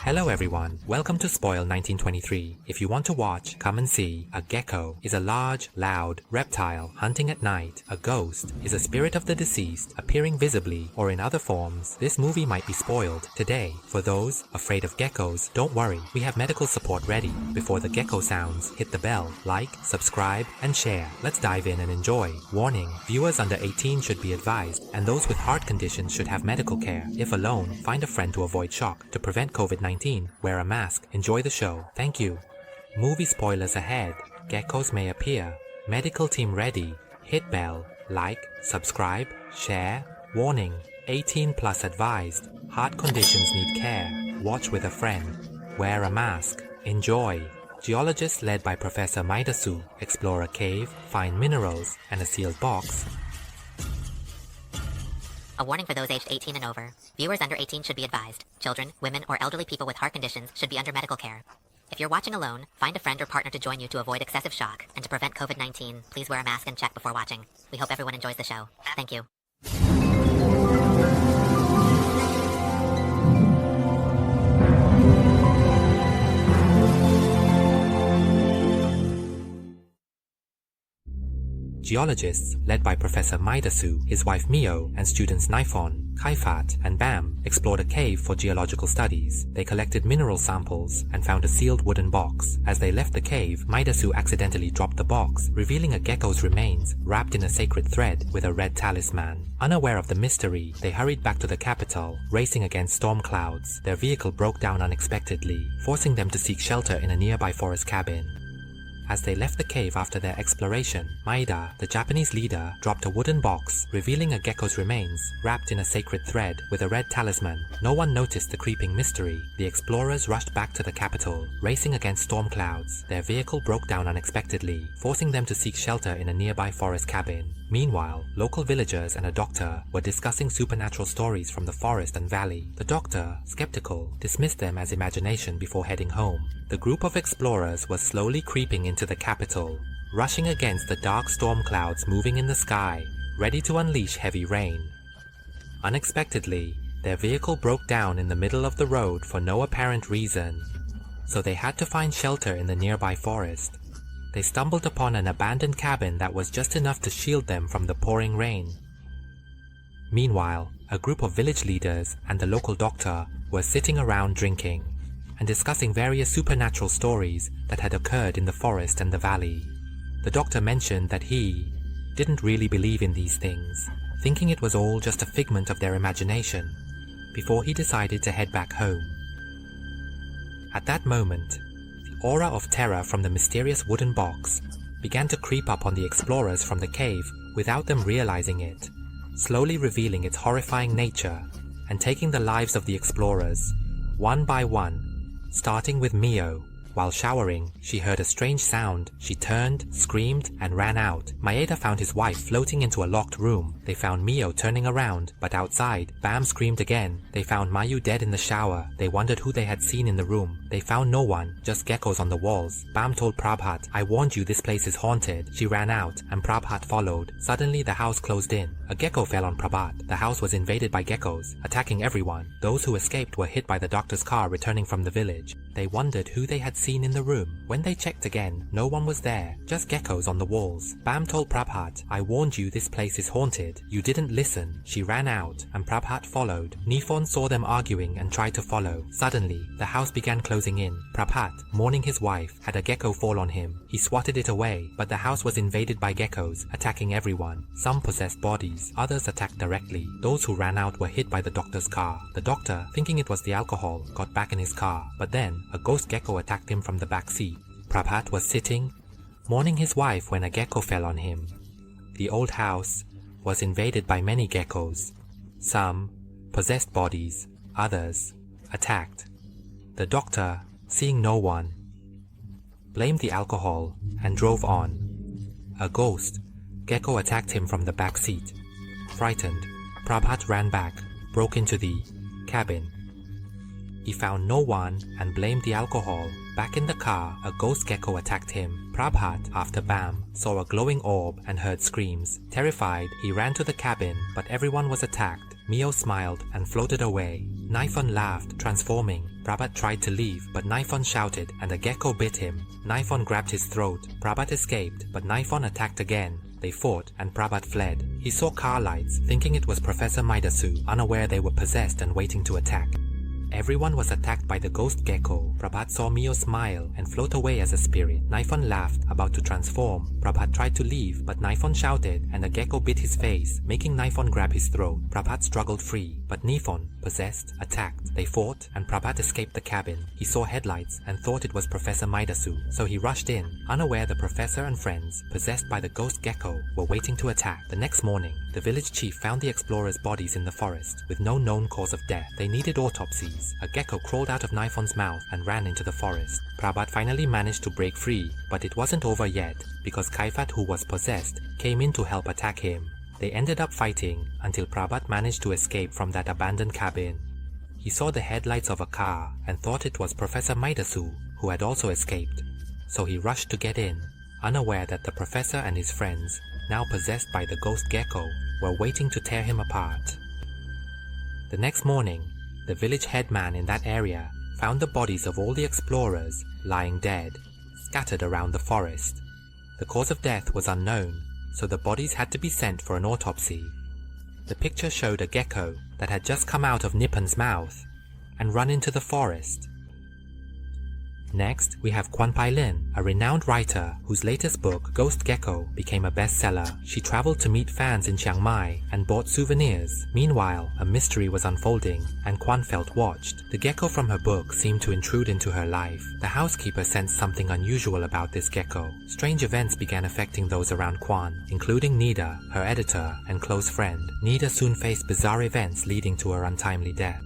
Hello everyone, welcome to SPOIL1923. If you want to watch, come and see. A gecko is a large, loud reptile hunting at night. A ghost is a spirit of the deceased appearing visibly or in other forms. This movie might be spoiled today. For those afraid of geckos, don't worry, we have medical support ready. Before the gecko sounds, hit the bell, like, subscribe, and share. Let's dive in and enjoy. Warning, viewers under 18 should be advised, and those with heart conditions should have medical care. If alone, find a friend to avoid shock. To prevent COVID-19, wear a mask. Enjoy the show. Thank you. Movie spoilers ahead. Geckos may appear. Medical team ready. Hit bell, like, subscribe, share. Warning, 18 plus advised. Heart conditions need care. Watch with a friend. Wear a mask. Enjoy. Geologists led by Professor Maidasu explore a cave, find minerals, and a sealed box. A warning for those aged 18 and over. Viewers under 18 should be advised. Children, women, or elderly people with heart conditions should be under medical care. If you're watching alone, find a friend or partner to join you to avoid excessive shock. And to prevent COVID-19, please wear a mask and check before watching. We hope everyone enjoys the show. Thank you. Geologists, led by Professor Maidasu, his wife Mio, and students Naifon, Kaifat, and Bam, explored a cave for geological studies. They collected mineral samples and found a sealed wooden box. As they left the cave, Maidasu accidentally dropped the box, revealing a gecko's remains wrapped in a sacred thread with a red talisman. Unaware of the mystery, they hurried back to the capital, racing against storm clouds. Their vehicle broke down unexpectedly, forcing them to seek shelter in a nearby forest cabin. As they left the cave after their exploration, Maeda, the Japanese leader, dropped a wooden box, revealing a gecko's remains, wrapped in a sacred thread with a red talisman. No one noticed the creeping mystery. The explorers rushed back to the capital, racing against storm clouds. Their vehicle broke down unexpectedly, forcing them to seek shelter in a nearby forest cabin. Meanwhile, local villagers and a doctor were discussing supernatural stories from the forest and valley. The doctor, skeptical, dismissed them as imagination before heading home. The group of explorers was slowly creeping into the capital, rushing against the dark storm clouds moving in the sky, ready to unleash heavy rain. Unexpectedly, their vehicle broke down in the middle of the road for no apparent reason, so they had to find shelter in the nearby forest. They stumbled upon an abandoned cabin that was just enough to shield them from the pouring rain. Meanwhile, a group of village leaders and the local doctor were sitting around drinking and discussing various supernatural stories that had occurred in the forest and the valley. The doctor mentioned that he didn't really believe in these things, thinking it was all just a figment of their imagination, before he decided to head back home. At that moment, the aura of terror from the mysterious wooden box began to creep up on the explorers from the cave without them realizing it, slowly revealing its horrifying nature and taking the lives of the explorers, one by one, starting with Mio. While showering, she heard a strange sound. She turned, screamed, and ran out. Maeda found his wife floating into a locked room. They found Mio turning around, but outside, Bam screamed again. They found Mayu dead in the shower. They wondered who they had seen in the room. They found no one, just geckos on the walls. Bam told Prabhat, "I warned you this place is haunted." She ran out, and Prabhat followed. Suddenly, the house closed in. A gecko fell on Prabhat. The house was invaded by geckos, attacking everyone. Those who escaped were hit by the doctor's car returning from the village. They wondered who they had seen in the room. When they checked again, no one was there, just geckos on the walls. Bam told Prabhat, "I warned you this place is haunted. You didn't listen." She ran out, and Prabhat followed. Nifon saw them arguing and tried to follow. Suddenly, the house began closing in. Prabhat, mourning his wife, had a gecko fall on him. He swatted it away, but the house was invaded by geckos, attacking everyone. Some possessed bodies, others attacked directly. Those who ran out were hit by the doctor's car. The doctor, thinking it was the alcohol, got back in his car, but then a ghost gecko attacked him from the back seat. Prabhat was sitting, mourning his wife when a gecko fell on him. The old house was invaded by many geckos. Some possessed bodies, others attacked. The doctor, seeing no one, blamed the alcohol and drove on. A ghost gecko attacked him from the back seat. Frightened, Prabhat ran back, broke into the cabin. He found no one and blamed the alcohol. Back in the car, a ghost gecko attacked him. Prabhat, after Bam, saw a glowing orb and heard screams. Terrified, he ran to the cabin, but everyone was attacked. Mio smiled and floated away. Naifon laughed, transforming. Prabhat tried to leave, but Naifon shouted and a gecko bit him. Naifon grabbed his throat. Prabhat escaped, but Naifon attacked again. They fought, and Prabhat fled. He saw car lights, thinking it was Professor Maidasu, unaware they were possessed and waiting to attack. Everyone was attacked by the ghost gecko. Prabhat saw Mio smile and float away as a spirit. Naifon laughed, about to transform. Prabhat tried to leave, but Naifon shouted and a gecko bit his face, making Naifon grab his throat. Prabhat struggled free, but Naifon, possessed, attacked. They fought, and Prabhat escaped the cabin. He saw headlights and thought it was Professor Maidasu, so he rushed in, unaware the professor and friends, possessed by the ghost gecko, were waiting to attack. The next morning, the village chief found the explorers' bodies in the forest, with no known cause of death. They needed autopsies. A gecko crawled out of Naifon's mouth and ran into the forest. Prabhat finally managed to break free, but it wasn't over yet, because Kaifat, who was possessed, came in to help attack him. They ended up fighting until Prabhat managed to escape from that abandoned cabin. He saw the headlights of a car and thought it was Professor Maidasu, who had also escaped. So he rushed to get in, unaware that the professor and his friends, now possessed by the ghost gecko, were waiting to tear him apart. The next morning, the village headman in that area found the bodies of all the explorers lying dead, scattered around the forest. The cause of death was unknown, so the bodies had to be sent for an autopsy. The picture showed a gecko that had just come out of Nipun's mouth and run into the forest. Next, we have Kwan Pai Lin, a renowned writer whose latest book, Ghost Gecko, became a bestseller. She traveled to meet fans in Chiang Mai and bought souvenirs. Meanwhile, a mystery was unfolding, and Kwan felt watched. The gecko from her book seemed to intrude into her life. The housekeeper sensed something unusual about this gecko. Strange events began affecting those around Kwan, including Nida, her editor and close friend. Nida soon faced bizarre events leading to her untimely death.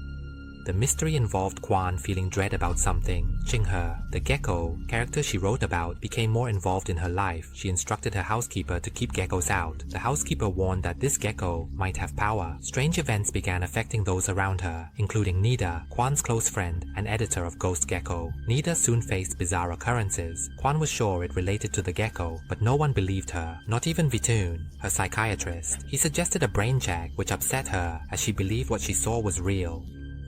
The mystery involved Kwan feeling dread about something. Ching-He, the gecko character she wrote about, became more involved in her life. She instructed her housekeeper to keep geckos out. The housekeeper warned that this gecko might have power. Strange events began affecting those around her, including Nida, Kwan's close friend and editor of Ghost Gecko. Nida soon faced bizarre occurrences. Kwan was sure it related to the gecko, but no one believed her, not even Vitun, her psychiatrist. He suggested a brain check, which upset her, as she believed what she saw was real.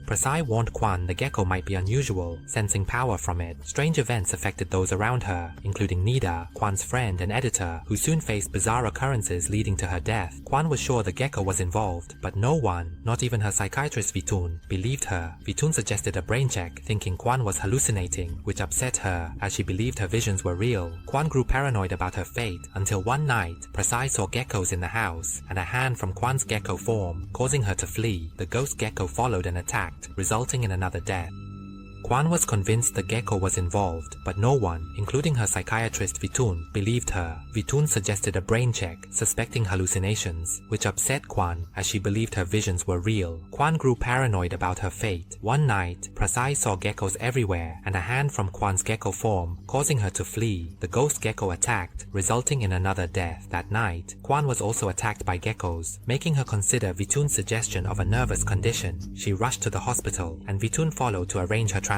Prasai warned Kwan the gecko might be unusual, sensing power from it. Strange events affected those around her, including Nida, Kwan's friend and editor, who soon faced bizarre occurrences leading to her death. Kwan was sure the gecko was involved, but no one, not even her psychiatrist Vitun, believed her. Vitun suggested a brain check, thinking Kwan was hallucinating, which upset her, as she believed her visions were real. Kwan grew paranoid about her fate, until one night, Prasai saw geckos in the house, and a hand from Kwan's gecko form, causing her to flee. The ghost gecko followed and attacked, resulting in another death. Kwan was convinced the gecko was involved, but no one, including her psychiatrist Vitun, believed her. Vitun suggested a brain check, suspecting hallucinations, which upset Kwan as she believed her visions were real. Kwan grew paranoid about her fate. One night, Prasai saw geckos everywhere and a hand from Kwan's gecko form, causing her to flee. The ghost gecko attacked, resulting in another death. That night, Kwan was also attacked by geckos, making her consider Vitun's suggestion of a nervous condition. She rushed to the hospital, and Vitun followed to arrange her transfer.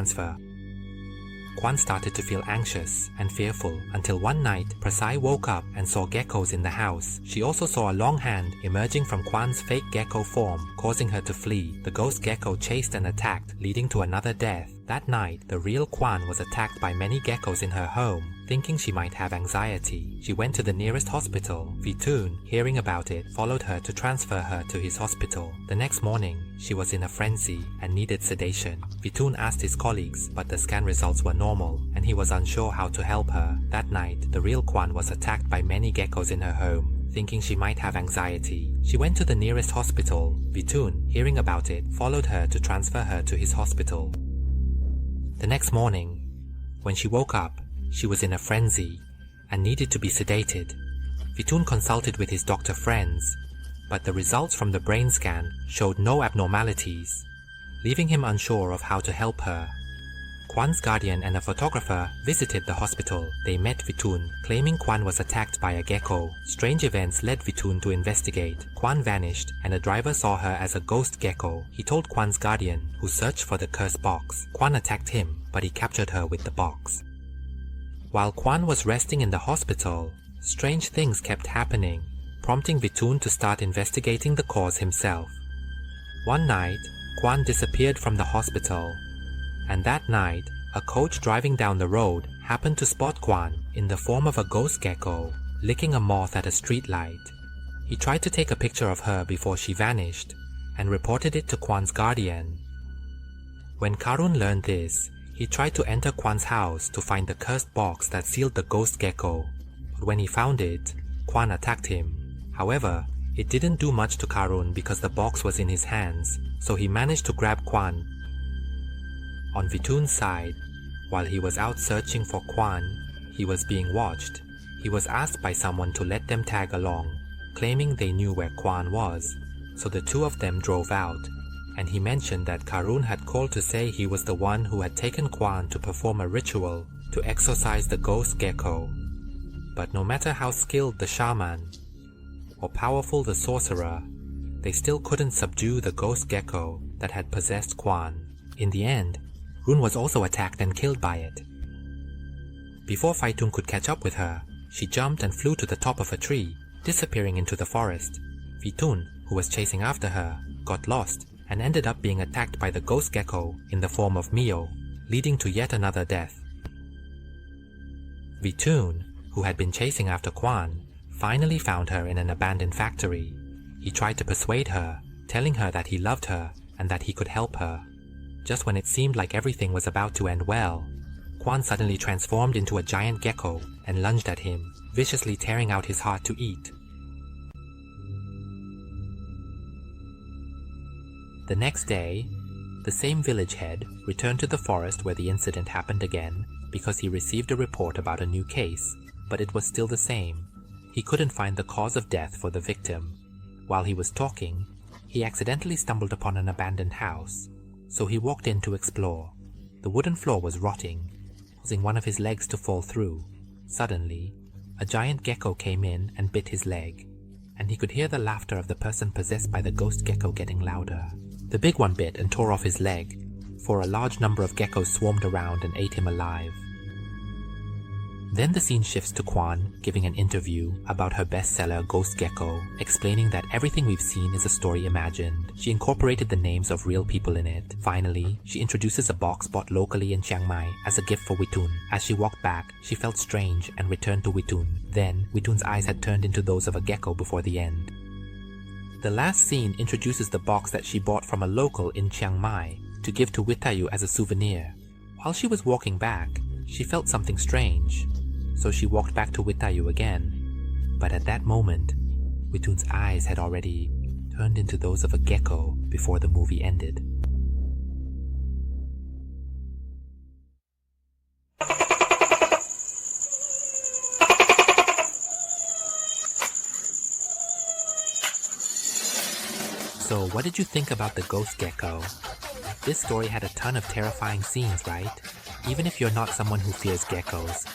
Kwan started to feel anxious and fearful until one night Prasai woke up and saw geckos in the house. She also saw a long hand emerging from Kwan's fake gecko form, causing her to flee. The ghost gecko chased and attacked, leading to another death. That night, the real Kwan was attacked by many geckos in her home. Thinking she might have anxiety, she went to the nearest hospital. Vitun, hearing about it, followed her to transfer her to his hospital. The next morning, she was in a frenzy and needed sedation. Vitun asked his colleagues, but the scan results were normal, and he was unsure how to help her. That night, the real Kwan was attacked by many geckos in her home. Thinking she might have anxiety, she went to the nearest hospital. Vitun, hearing about it, followed her to transfer her to his hospital. The next morning, when she woke up, she was in a frenzy and needed to be sedated. Vitun consulted with his doctor friends, but the results from the brain scan showed no abnormalities, leaving him unsure of how to help her. Kwan's guardian and a photographer visited the hospital. They met Vitun, claiming Kwan was attacked by a gecko. Strange events led Vitun to investigate. Kwan vanished, and a driver saw her as a ghost gecko. He told Kwan's guardian, who searched for the cursed box. Kwan attacked him, but he captured her with the box. While Kwan was resting in the hospital, strange things kept happening, prompting Vitun to start investigating the cause himself. One night, Kwan disappeared from the hospital, And that night, a coach driving down the road happened to spot Kwan in the form of a ghost gecko, licking a moth at a street light. He tried to take a picture of her before she vanished, and reported it to Kwan's guardian. When Karun learned this, he tried to enter Kwan's house to find the cursed box that sealed the ghost gecko, but when he found it, Kwan attacked him. However, it didn't do much to Karun because the box was in his hands, so he managed to grab Kwan. On Vitun's side, while he was out searching for Kwan, he was being watched. He was asked by someone to let them tag along, claiming they knew where Kwan was, so the two of them drove out, and he mentioned that Karun had called to say he was the one who had taken Kwan to perform a ritual to exorcise the ghost gecko. But no matter how skilled the shaman or powerful the sorcerer, they still couldn't subdue the ghost gecko that had possessed Kwan. In the end, Run was also attacked and killed by it. Before Phaitun could catch up with her, she jumped and flew to the top of a tree, disappearing into the forest. Phaitun, who was chasing after her, got lost and ended up being attacked by the ghost gecko in the form of Mio, leading to yet another death. Vitun, who had been chasing after Kwan, finally found her in an abandoned factory. He tried to persuade her, telling her that he loved her and that he could help her. Just when it seemed like everything was about to end well, Kwan suddenly transformed into a giant gecko and lunged at him, viciously tearing out his heart to eat. The next day, the same village head returned to the forest where the incident happened again because he received a report about a new case, but it was still the same. He couldn't find the cause of death for the victim. While he was talking, he accidentally stumbled upon an abandoned house, so he walked in to explore. The wooden floor was rotting, causing one of his legs to fall through. Suddenly, a giant gecko came in and bit his leg, and he could hear the laughter of the person possessed by the ghost gecko getting louder. The big one bit and tore off his leg, for a large number of geckos swarmed around and ate him alive. Then the scene shifts to Kwan giving an interview about her bestseller Ghost Gecko, explaining that everything we've seen is a story imagined. She incorporated the names of real people in it. Finally, she introduces a box bought locally in Chiang Mai as a gift for Witun. As she walked back, she felt strange and returned to Witun. Then, Witun's eyes had turned into those of a gecko before the end. The last scene introduces the box that she bought from a local in Chiang Mai to give to Witayu as a souvenir. While she was walking back, she felt something strange, so she walked back to Witayu again. But at that moment, Witun's eyes had already turned into those of a gecko before the movie ended. So, what did you think about the ghost gecko? This story had a ton of terrifying scenes, right? Even if you're not someone who fears geckos,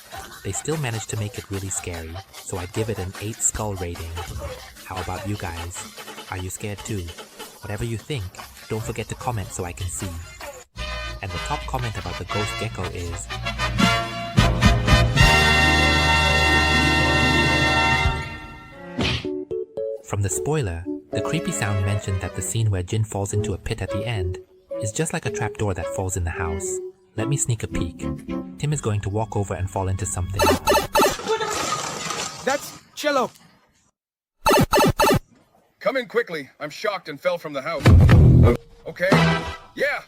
they still managed to make it really scary, so I'd give it an 8 skull rating. How about you guys? Are you scared too? Whatever you think, don't forget to comment so I can see. And the top comment about the ghost gecko is, from the spoiler, the creepy sound mentioned that the scene where Jin falls into a pit at the end is just like a trapdoor that falls in the house. Let me sneak a peek. Tim is going to walk over and fall into something. That's Cello! Come in quickly. I'm shocked and fell from the house. Okay? Yeah!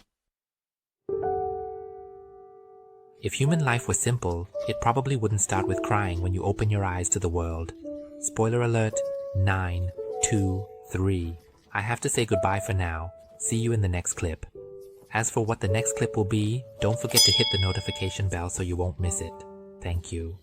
If human life was simple, it probably wouldn't start with crying when you open your eyes to the world. Spoiler alert, 9, 2, 3. I have to say goodbye for now. See you in the next clip. As for what the next clip will be, don't forget to hit the notification bell so you won't miss it. Thank you.